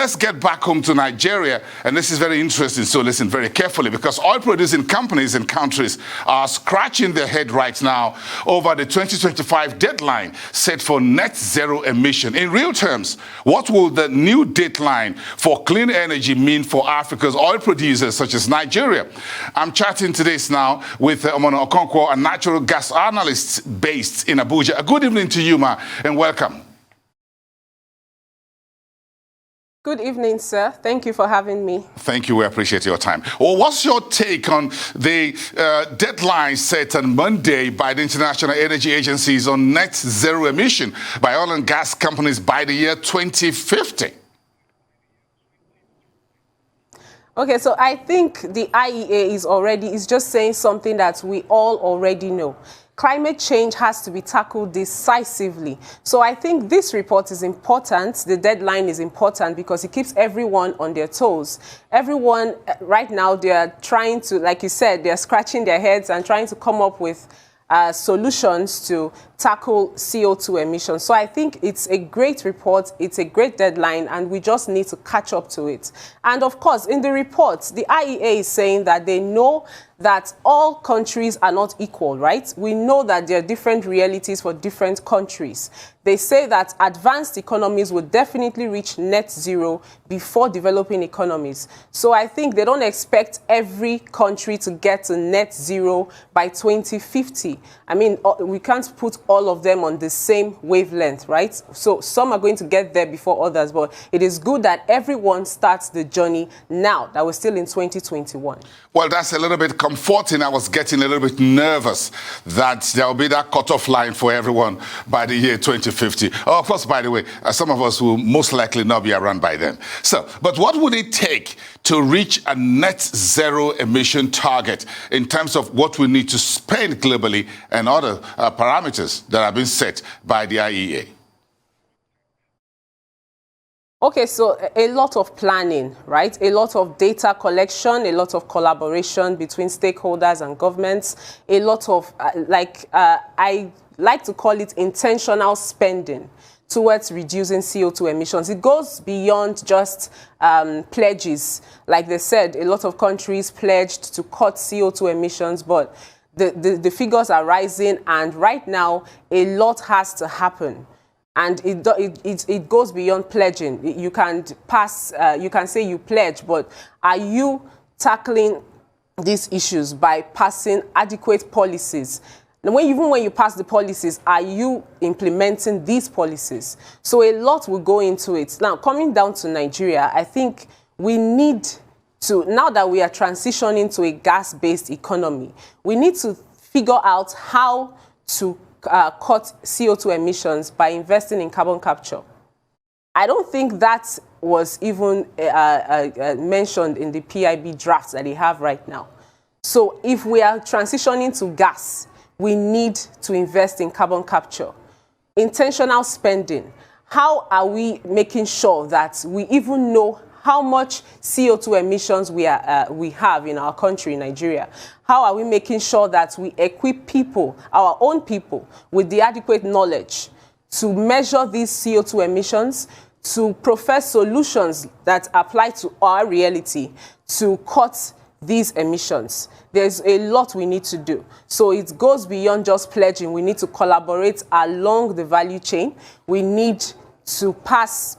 let's get back home to Nigeria, and this is very interesting, so listen very carefully, because oil-producing companies and countries are scratching their head right now over the 2025 deadline set for net zero emission. In real terms, what will the new deadline for clean energy mean for Africa's oil producers such as Nigeria? I'm chatting to this now with Omono Okonkwo, a natural gas analyst based in Abuja. Good evening to you, ma, and welcome. Good evening, sir. Thank you for having me. Thank you. We appreciate your time. Well, what's your take on the deadline set on Monday by the International Energy Agencies on net zero emission by oil and gas companies by the year 2050? Okay, so I think the IEA is just saying something that we all already know. Climate change has to be tackled decisively. So I think this report is important. The deadline is important because it keeps everyone on their toes. Everyone right now, they're trying to, like you said, they're scratching their heads and trying to come up with solutions to tackle CO2 emissions. So I think it's a great report, it's a great deadline, and we just need to catch up to it. And of course, in the report, the IEA is saying that they know that all countries are not equal, right? We know that there are different realities for different countries. They say that advanced economies will definitely reach net zero before developing economies. So I think they don't expect every country to get to net zero by 2050. I mean, we can't put all of them on the same wavelength, right? So some are going to get there before others, but it is good that everyone starts the journey now that we're still in 2021. Well, that's a little bit comforting. I was getting a little bit nervous that there will be that cutoff line for everyone by the year 2050. Oh, of course, by the way, some of us will most likely not be around by then. So, but what would it take to reach a net zero emission target in terms of what we need to spend globally and other parameters that have been set by the IEA? Okay, so a lot of planning, right? A lot of data collection, a lot of collaboration between stakeholders and governments, a lot of, I like to call it intentional spending towards reducing CO2 emissions. It goes beyond just pledges. Like they said, a lot of countries pledged to cut CO2 emissions, but the figures are rising, and right now, a lot has to happen. And it goes beyond pledging. You can say you pledge, but are you tackling these issues by passing adequate policies? And even when you pass the policies, are you implementing these policies? So a lot will go into it. Now, coming down to Nigeria, I think we need to, now that we are transitioning to a gas-based economy, we need to figure out how to cut CO2 emissions by investing in carbon capture. I don't think that was even mentioned in the PIB drafts that they have right now. So if we are transitioning to gas, we need to invest in carbon capture. Intentional spending. How are we making sure that we even know how much CO2 emissions we have in our country, Nigeria? How are we making sure that we equip people, our own people, with the adequate knowledge to measure these CO2 emissions, to profess solutions that apply to our reality, to cut these emissions? There's a lot we need to do. So it goes beyond just pledging. We need to collaborate along the value chain. We need to pass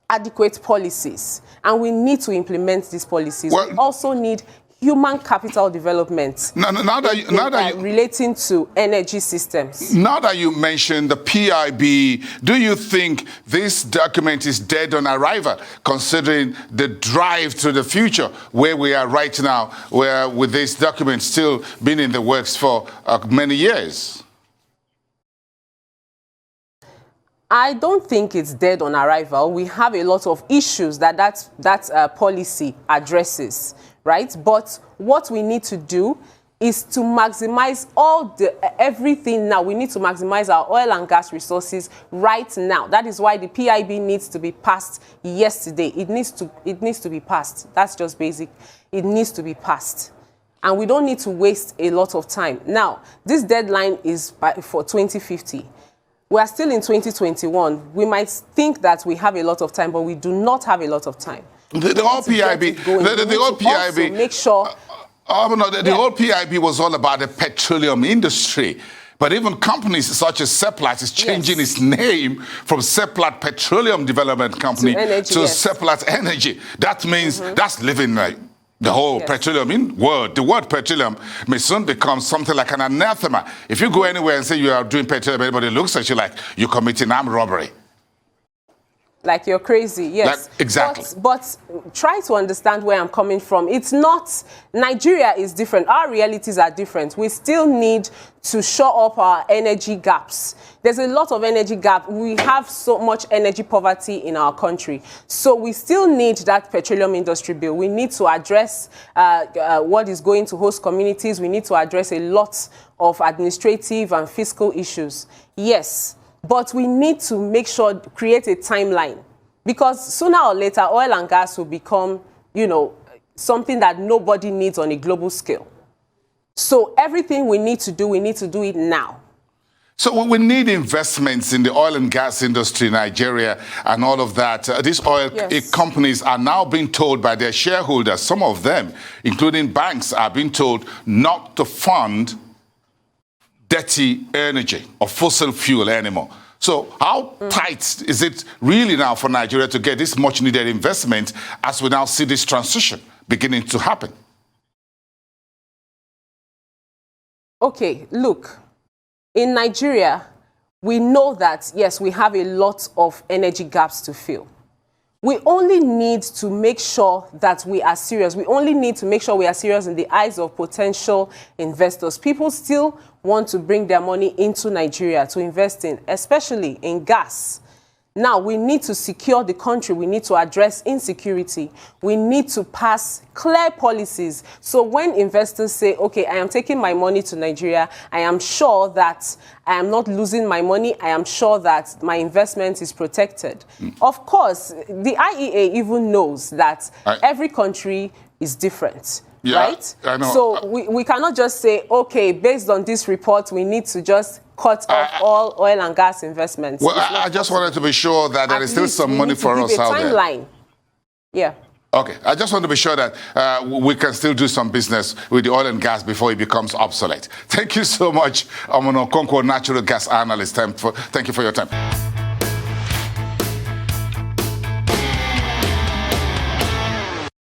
adequate policies, and we need to implement these policies. Well, we also need human capital development relating to energy systems. Now that you mentioned the PIB, do you think this document is dead on arrival, considering the drive to the future where we are right now, where with this document still been in the works for many years? I don't think it's dead on arrival. We have a lot of issues that policy addresses, right? But what we need to do is to maximize everything now. We need to maximize our oil and gas resources right now. That is why the PIB needs to be passed yesterday. It needs to be passed. That's just basic. It needs to be passed. And we don't need to waste a lot of time. Now, this deadline is for 2050. We are still in 2021. We might think that we have a lot of time, but we do not have a lot of time. The whole PIB, the whole PIB, make sure. The whole PIB was all about the petroleum industry. But even companies such as Seplat is changing its name from Seplat Petroleum Development Company to Seplat Energy. That means that's living the whole petroleum world. The word petroleum may soon become something like an anathema. If you go anywhere and say you are doing petroleum, everybody looks at you like you're committing armed robbery. Like you're crazy, yes. Like, exactly. But try to understand where I'm coming from. It's not, Nigeria is different. Our realities are different. We still need to shore up our energy gaps. There's a lot of energy gap. We have so much energy poverty in our country. So we still need that petroleum industry bill. We need to address what is going to host communities. We need to address a lot of administrative and fiscal issues. Yes. But we need to make sure, create a timeline, because sooner or later, oil and gas will become, something that nobody needs on a global scale. So everything we need to do it now. So we need investments in the oil and gas industry in Nigeria and all of that. These oil companies are now being told by their shareholders, some of them, including banks, are being told not to fund dirty energy or fossil fuel anymore. So how tight is it really now for Nigeria to get this much needed investment as we now see this transition beginning to happen? Okay, look, in Nigeria, we know that, yes, we have a lot of energy gaps to fill. We only need to make sure that we are serious. We only need to make sure we are serious in the eyes of potential investors. People still want to bring their money into Nigeria to invest in, especially in gas. Now, we need to secure the country. We need to address insecurity. We need to pass clear policies. So when investors say, okay, I am taking my money to Nigeria, I am sure that I am not losing my money. I am sure that my investment is protected. Of course, the IEA even knows that every country is different. Yeah, right? I know. So we cannot just say, okay, based on this report, we need to just cut off all oil and gas investments. Well, I just wanted to be sure that there is still some money for us out there. Timeline. Yeah. Okay, I just want to be sure that we can still do some business with the oil and gas before it becomes obsolete. Thank you so much, Omono Okonkwo, natural gas analyst. Thank you for your time.